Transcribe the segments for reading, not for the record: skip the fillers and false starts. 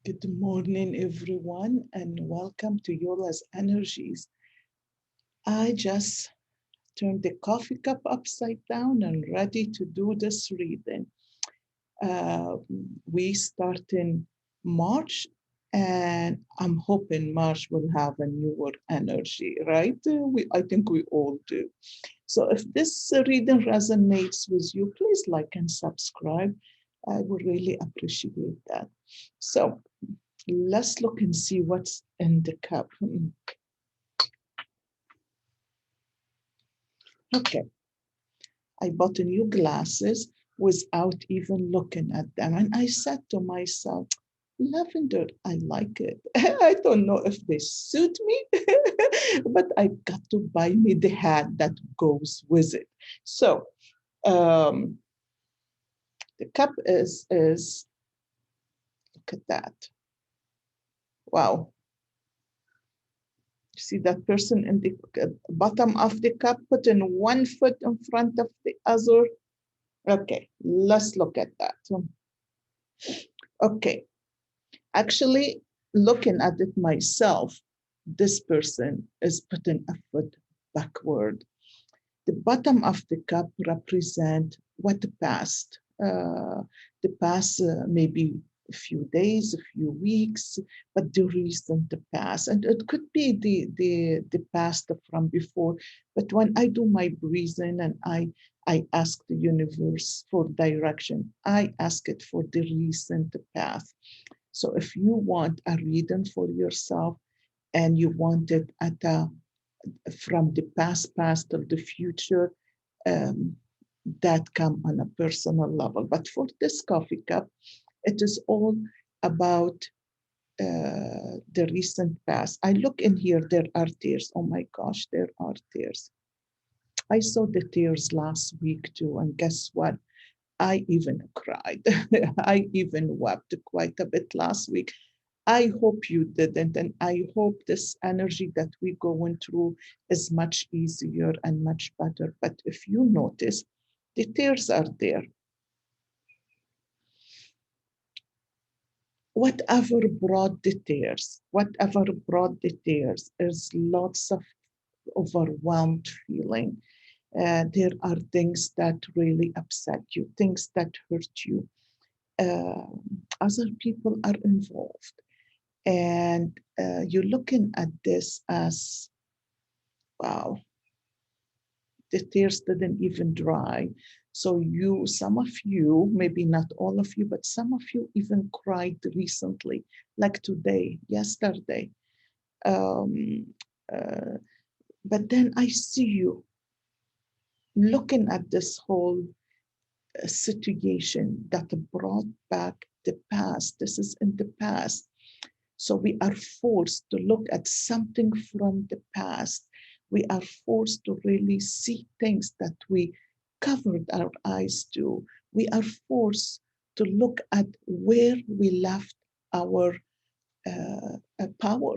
Good morning, everyone, and welcome to Yola's Energies. I just turned the coffee cup upside down and ready to do this reading. Uh, we start in March, and I'm hoping March will have a newer energy, right? I think we all do. So if this reading resonates with you, please like and subscribe. I would really appreciate that. So let's look and see what's in the cup. Okay, I bought new glasses without even looking at them. And I said to myself, lavender, I like it. I don't know if they suit me, but I got to buy me the hat that goes with it. So um, the cup is look at that. Wow. See that person in the bottom of the cup putting one foot in front of the other. Okay, let's look at that. Okay, actually, looking at it myself, this person is putting a foot backward. The bottom of the cup represent what the past. The past maybe a few days, a few weeks, but the recent past, and it could be the past from before. But when I do my breathing and I ask the universe for direction, I ask it for the recent path. So if you want a reading for yourself and you want it at a from the past to the future, um, that come on a personal level. But for this coffee cup, it is all about the recent past. I look in here, there are tears. Oh my gosh, there are tears. I saw the tears last week too, and guess what? I even cried. I even wept quite a bit last week. I hope you didn't, and I hope this energy that we're going through is much easier and much better. But if you notice, the tears are there. Whatever brought the tears, is lots of overwhelmed feeling. There are things that really upset you, things that hurt you. Uh, Other people are involved. And you're looking at this as, wow, the tears didn't even dry. So some of you, maybe not all of you, but some of you even cried recently, like today, yesterday. Um, uh, but then I see you looking at this whole situation that brought back the past. This is in the past. So we are forced to look at something from the past. We are forced to really see things that we covered our eyes to. We are forced to look at where we left our power.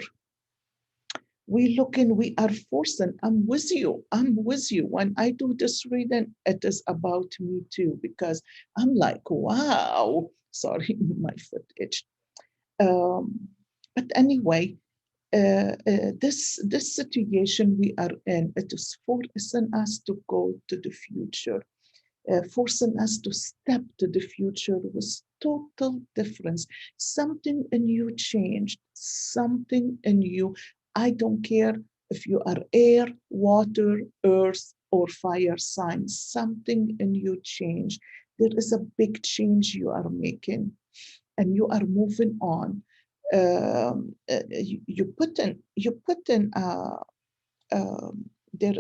We are forcing. I'm with you. When I do this reading, it is about me too, because I'm like, wow, sorry, my foot itched. Um, but anyway, this situation we are in, it is forcing us to go to the future, forcing us to step to the future with total difference. Something in you changed, something in you. I don't care if you are air, water, earth, or fire signs, something in you changed. There is a big change you are making, and you are moving on. There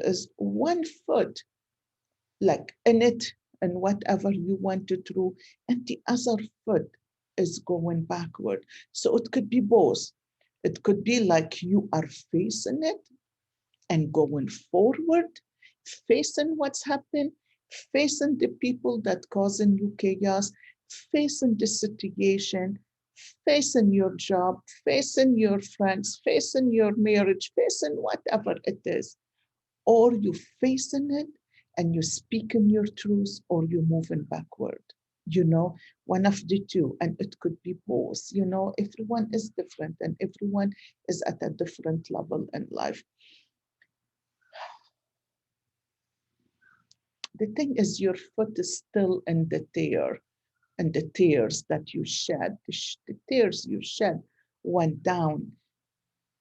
is one foot like in it and whatever you wanted to do, and the other foot is going backward. So it could be both. It could be like you are facing it and going forward, facing what's happened, facing the people that causing you chaos, facing the situation, facing your job, facing your friends, facing your marriage, facing whatever it is, or you facing it and you speaking your truth, or you moving backward. one of the two, and it could be both. Everyone is different and everyone is at a different level in life. The thing is, your foot is still in the tear, and the tears that you shed, the tears you shed went down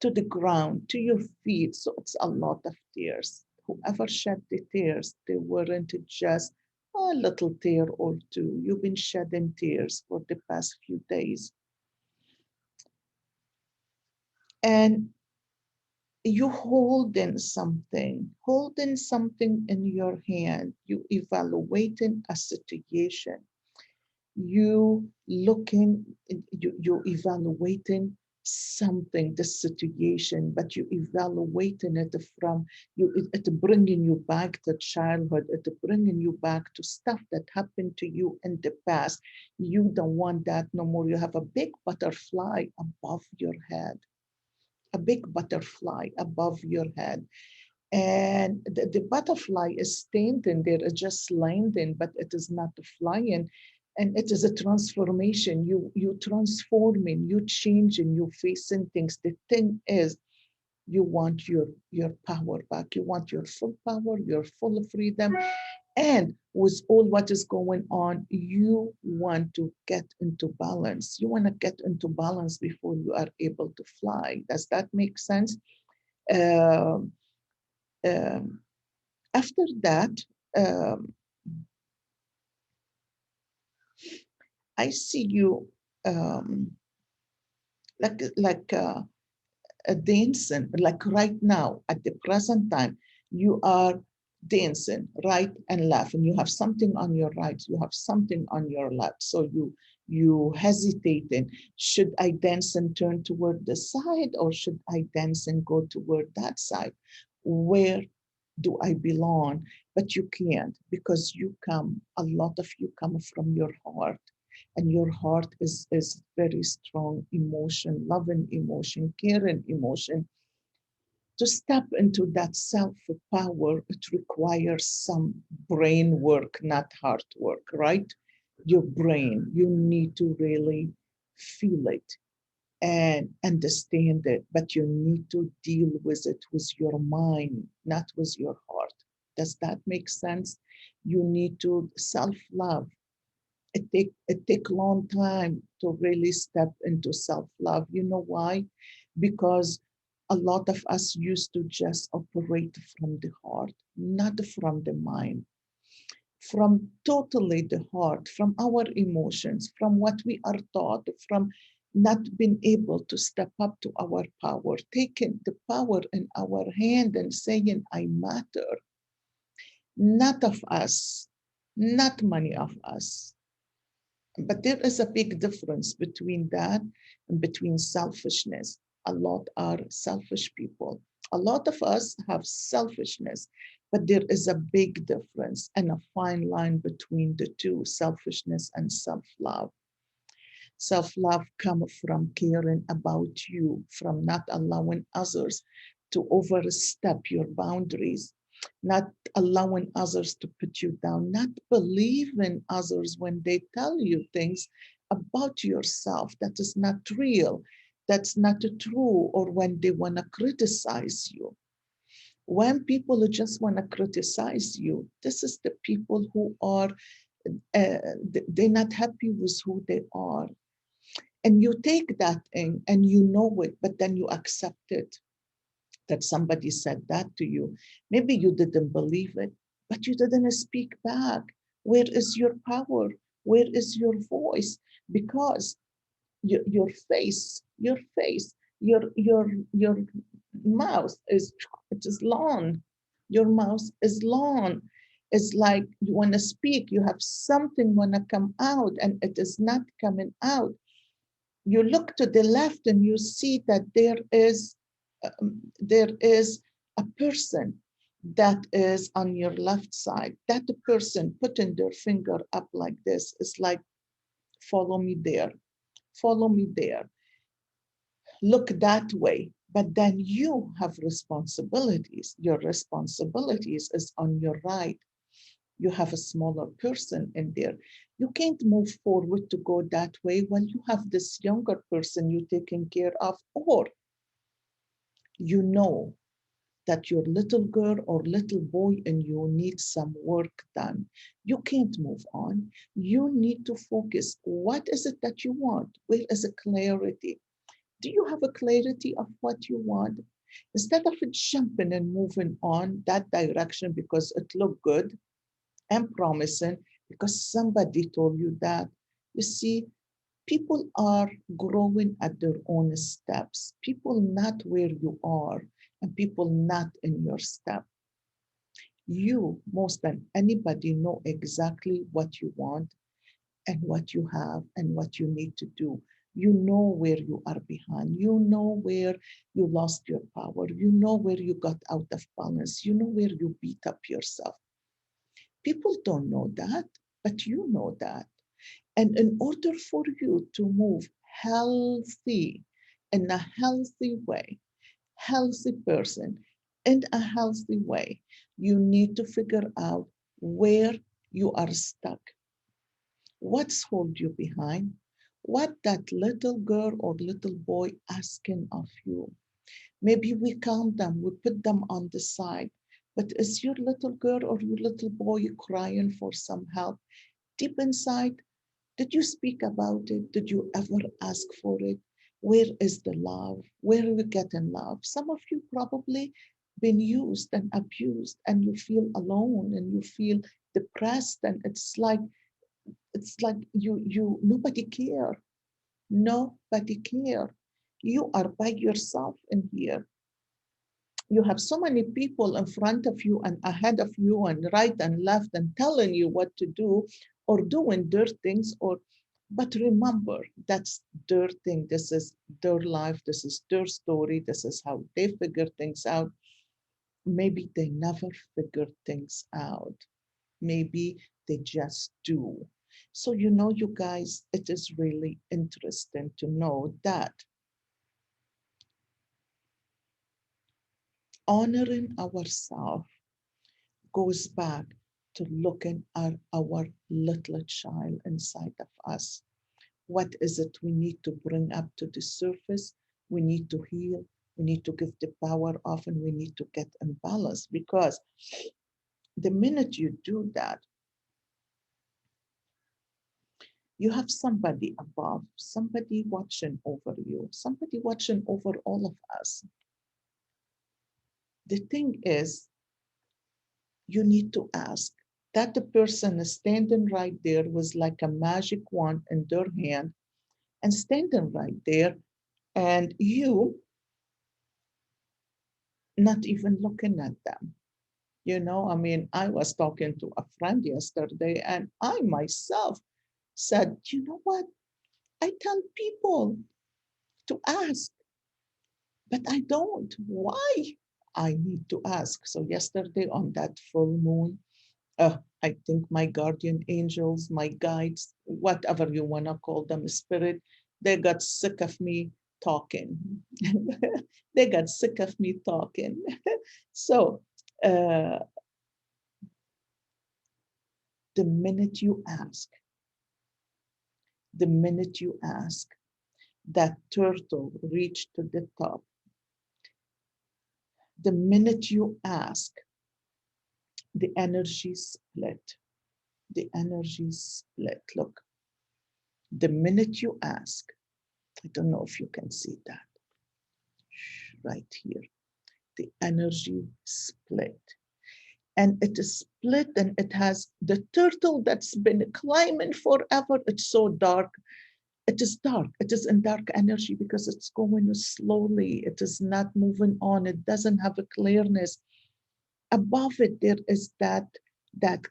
to the ground, to your feet. So it's a lot of tears. Whoever shed the tears, they weren't just a little tear or two. You've been shedding tears for the past few days. And you holding something in your hand, you evaluating a situation, you looking, you evaluating something, the situation, but you evaluating it from you, it bringing you back to childhood, it bringing you back to stuff that happened to you in the past. You don't want that no more. You have a big butterfly above your head, a big butterfly above your head. And the butterfly is standing there, it's just landing, but it is not flying. And it is a transformation. You transforming, you changing, you facing things. The thing is, you want your power back. You want your full power, your full freedom. And with all what is going on, you want to get into balance. You want to get into balance before you are able to fly. Does that make sense? Um, um, After that, um, I see you um, like dancing, like right now at the present time, you are dancing right and left, and you have something on your right, you have something on your left. So you hesitating. Should I dance and turn toward the side, or should I dance and go toward that side? Where do I belong? But you can't, because a lot of you come from your heart. And your heart is very strong emotion, loving emotion, caring emotion. To step into that self-power, it requires some brain work, not heart work, right? Your brain, you need to really feel it and understand it, but you need to deal with it with your mind, not with your heart. Does that make sense? You need to self-love. It take long time to really step into self-love. You know why? Because a lot of us used to just operate from the heart, not from the mind, from totally the heart, from our emotions, from what we are taught, from not being able to step up to our power, taking the power in our hand and saying, I matter. Not of us, not many of us. But there is a big difference between that and between selfishness. A lot are selfish people. A lot of us have selfishness, but there is a big difference and a fine line between the two, selfishness and self-love. Self-love comes from caring about you, from not allowing others to overstep your boundaries, not allowing others to put you down, not believing others when they tell you things about yourself that is not real, that's not true, or when they want to criticize you. When people just want to criticize you, this is the people who are, they're not happy with who they are. And you take that in and you know it, but then you accept it, that somebody said that to you. Maybe you didn't believe it, but you didn't speak back. Where is your power? Where is your voice? Because your mouth is, it is long. Your mouth is long. It's like you want to speak, you have something want to come out and it is not coming out. You look to the left and you see that there is a person that is on your left side. That person putting their finger up like this is like, follow me there, follow me there, look that way. But then you have responsibilities. Your responsibilities is on your right. You have a smaller person in there. You can't move forward to go that way when you have this younger person you're taking care of, or you know that your little girl or little boy in you needs some work done. You can't move on. You need to focus. What is it that you want? Where is a clarity? Do you have a clarity of what you want? Instead of jumping and moving on that direction because it looked good and promising, because somebody told you that, you see, people are growing at their own steps. People not where you are, and people not in your step. You, most than anybody, know exactly what you want and what you have and what you need to do. You know where you are behind. You know where you lost your power. You know where you got out of balance. You know where you beat up yourself. People don't know that, but you know that. And in order for you to move healthy in a healthy way, healthy person in a healthy way, you need to figure out where you are stuck. What's hold you behind? What that little girl or little boy asking of you? Maybe we count them, we put them on the side. But is your little girl or your little boy crying for some help? Deep inside, did you speak about it? Did you ever ask for it? Where is the love? Where are you getting love? Some of you probably been used and abused and you feel alone and you feel depressed and it's like you nobody care. Nobody care. You are by yourself in here. You have so many people in front of you and ahead of you and right and left and telling you what to do or doing their things or but remember that's their thing. This is their life. This is their story. This is how they figure things out. Maybe they never figured things out. Maybe they just do. So, you guys, it is really interesting to know that honoring ourselves goes back to looking at our little child inside of us. What is it we need to bring up to the surface? We need to heal. We need to give the power off and we need to get in balance because the minute you do that, you have somebody above, somebody watching over you, somebody watching over all of us. The thing is, you need to ask that the person is standing right there with like a magic wand in their hand and standing right there, and you not even looking at them. I mean, I was talking to a friend yesterday, and I myself said, you know what? I tell people to ask, but I don't. Why? I need to ask. So, yesterday on that full moon, I think my guardian angels, my guides, whatever you want to call them, spirit, they got sick of me talking. They got sick of me talking. So, uh, the minute you ask, the minute you ask, that turtle reach to the top. The minute you ask, the energy split. The energy split. Look, the minute you ask, I don't know if you can see that right here. The energy split. And it is split and it has the turtle that's been climbing forever. It's so dark. It is dark. It is in dark energy because it's going slowly. It is not moving on. It doesn't have a clearness. Above it, there is that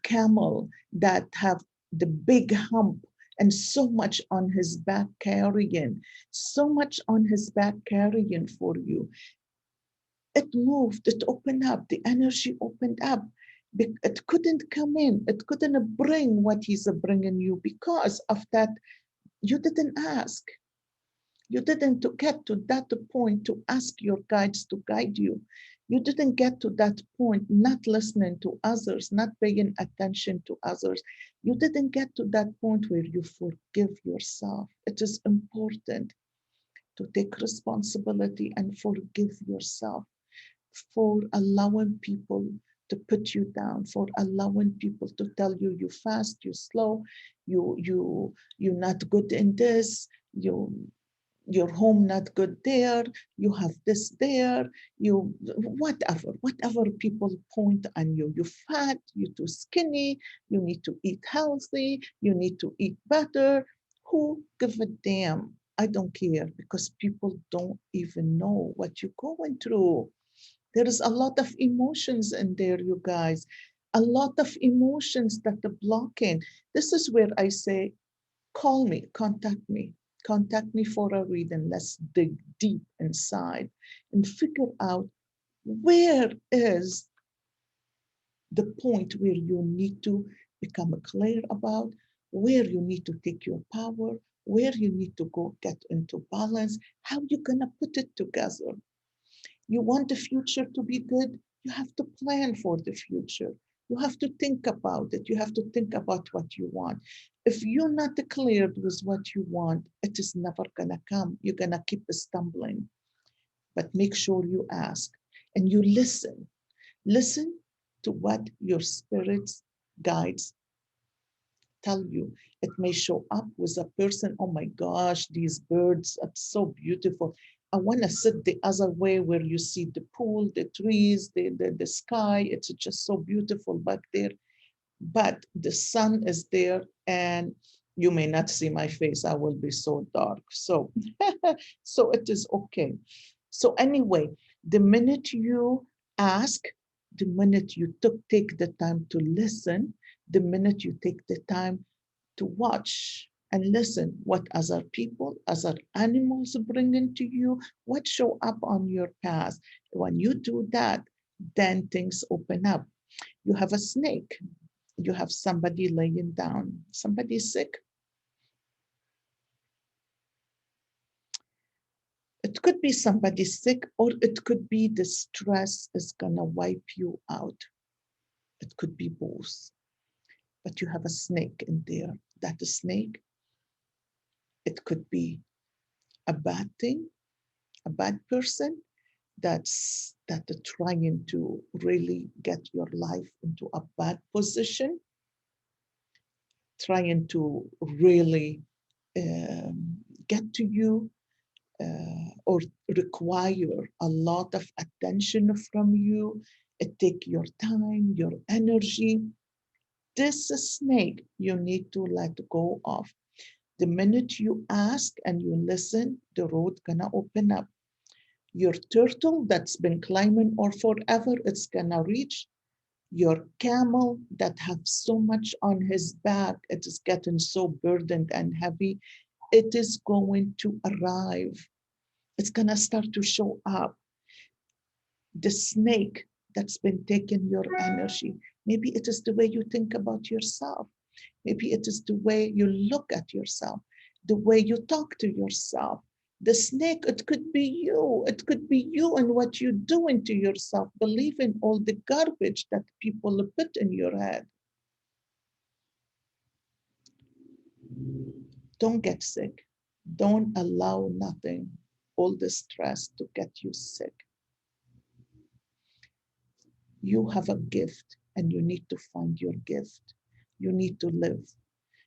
camel that have the big hump and so much on his back carrying, so much on his back carrying for you. It moved, it opened up, the energy opened up. It couldn't come in, it couldn't bring what he's bringing you because of that. You didn't ask. You didn't get to that point to ask your guides to guide you. You didn't get to that point not listening to others, not paying attention to others. You didn't get to that point where you forgive yourself. It is important to take responsibility and forgive yourself for allowing people to put you down, for allowing people to tell you you fast, you slow, you're not good in this, your home not good there, you have this there, you whatever people point on you, you fat, you too skinny, you need to eat healthy, you need to eat better. Who give a damn? I don't care, because people don't even know what you're going through. There is a lot of emotions in there, you guys, a lot of emotions that are blocking. This is where I say, call me, contact me for a reading. Let's dig deep inside and figure out where is the point where you need to become clear about, where you need to take your power, where you need to go get into balance, how you're gonna put it together. You want the future to be good, you have to plan for the future. You have to think about it. You have to think about what you want. If you're not clear with what you want, it is never going to come. You're going to keep stumbling. But make sure you ask and you listen. Listen to what your spirits, guides tell you. It may show up with a person, oh my gosh, these birds are so beautiful. I want to sit the other way where you see the pool, the trees, the sky. It's just so beautiful back there. But the sun is there and you may not see my face. I will be so dark. So, so it is okay. So anyway, the minute you ask, the minute you take the time to listen, the minute you take the time to watch and listen what other people, other animals bring into you, what show up on your path. When you do that, then things open up. You have a snake, you have somebody laying down, somebody sick. It could be somebody sick, or it could be the stress is gonna wipe you out. It could be both. But you have a snake in there. That snake, it could be a bad thing, a bad person that are trying to really get your life into a bad position, trying to really get to you, or require a lot of attention from you. It take your time, your energy. This snake you need to let go of. The minute you ask and you listen, the road gonna open up. Your turtle that's been climbing or forever, it's gonna reach. Your camel that have so much on his back, it is getting so burdened and heavy, it is going to arrive. It's gonna start to show up. The snake that's been taking your energy, maybe it is the way you think about yourself. Maybe it is the way you look at yourself, the way you talk to yourself. The snake, it could be you. It could be you and what you're doing to yourself, believing all the garbage that people put in your head. Don't get sick. Don't allow nothing, all the stress to get you sick. You have a gift and you need to find your gift. You need to live.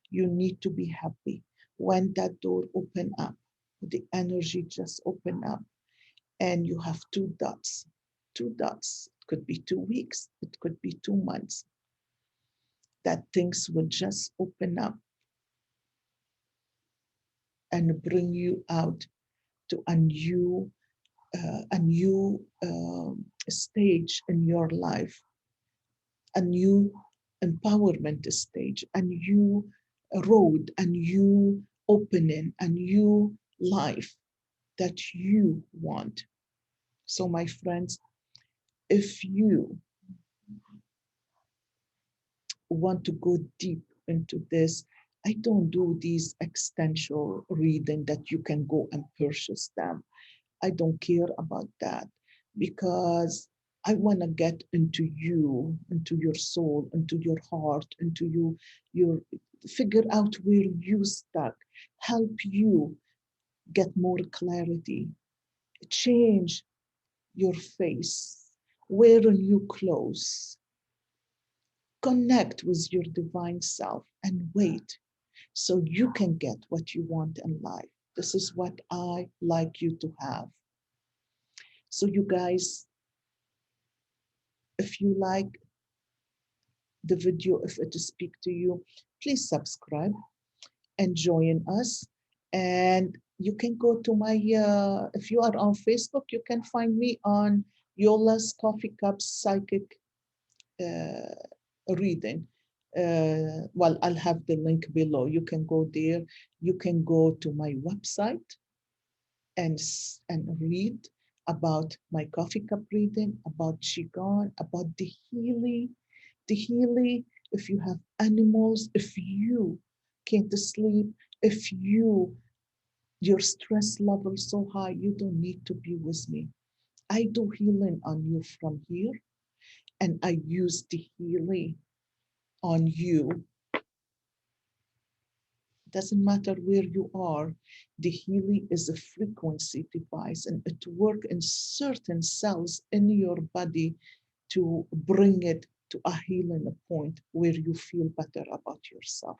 You need to be happy. When that door open up, the energy just open up and you have two dots. Two dots. It could be 2 weeks. It could be 2 months. That things will just open up and bring you out to a new stage in your life, a new empowerment stage, a new road, a new opening, a new life that you want. So, my friends, if you want to go deep into this, I don't do these extension reading that you can go and purchase them. I don't care about that because I want to get into you, into your soul, into your heart, into your figure out where you stuck, help you get more clarity, change your face, wear a new clothes, connect with your divine self and wait so you can get what you want in life. This is what I like you to have. So you guys, if you like the video, if it speak to you, please subscribe and join us. And you can go to my, if you are on Facebook, you can find me on Yola's Coffee Cup Psychic uh, Reading. Well, I'll have the link below. You can go there. You can go to my website and read about my coffee cup reading, about Qigong, about the healing. The healing, if you have animals, if you can't sleep, if your stress level so high, you don't need to be with me. I do healing on you from here, and I use the healing on you. Doesn't matter where you are, the healing is a frequency device and it works in certain cells in your body to bring it to a healing point where you feel better about yourself.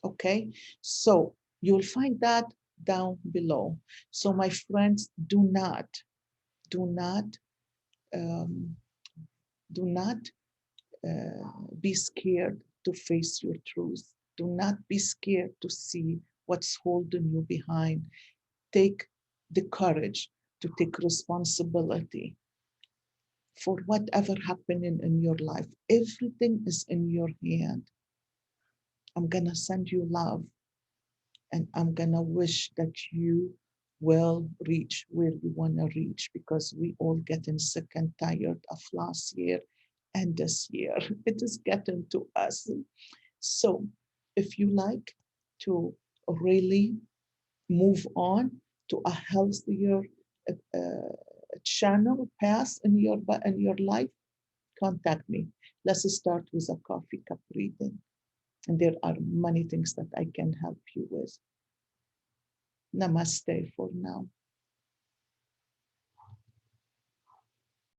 Okay, so you'll find that down below. So my friends, do not, um, do not be scared to face your truth. Do not be scared to see what's holding you behind. Take the courage to take responsibility for whatever happening in your life. Everything is in your hand. I'm going to send you love and I'm going to wish that you will reach where you want to reach because we all getting sick and tired of last year and this year. It is getting to us. So if you like to really move on to a healthier channel path in your life, contact me. Let's start with a coffee cup reading. And there are many things that I can help you with. Namaste for now.